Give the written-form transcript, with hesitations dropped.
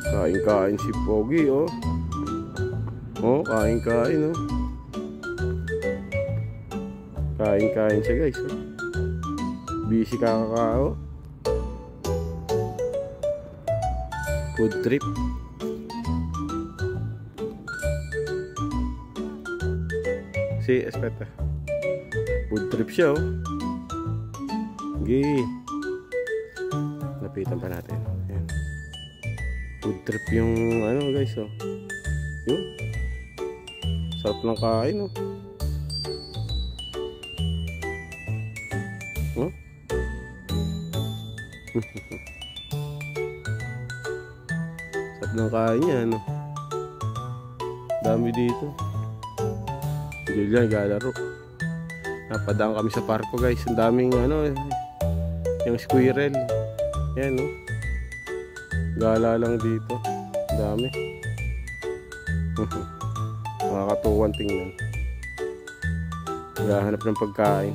Kain-kain si Pogi, oh. Oh, kain-kain, oh. Kain-kain siya, guys, oh. Busy kakakao. Food trip. Si Espeta. Food trip siya, oh. Okay. Lapitan pa natin. Ayan. Food trip yung ano, guys, oh. Yun. Sarap ng kain, oh. Oh. Sarap ng kain niya, ano. Dami dito. Julian, galaro. Napadaan kami sa parko, guys. Ang daming ano, yung squirrel. Yan, no. Gala lang dito. Ang dami. Makakatuwan tingnan. Naghahanap ng pagkain.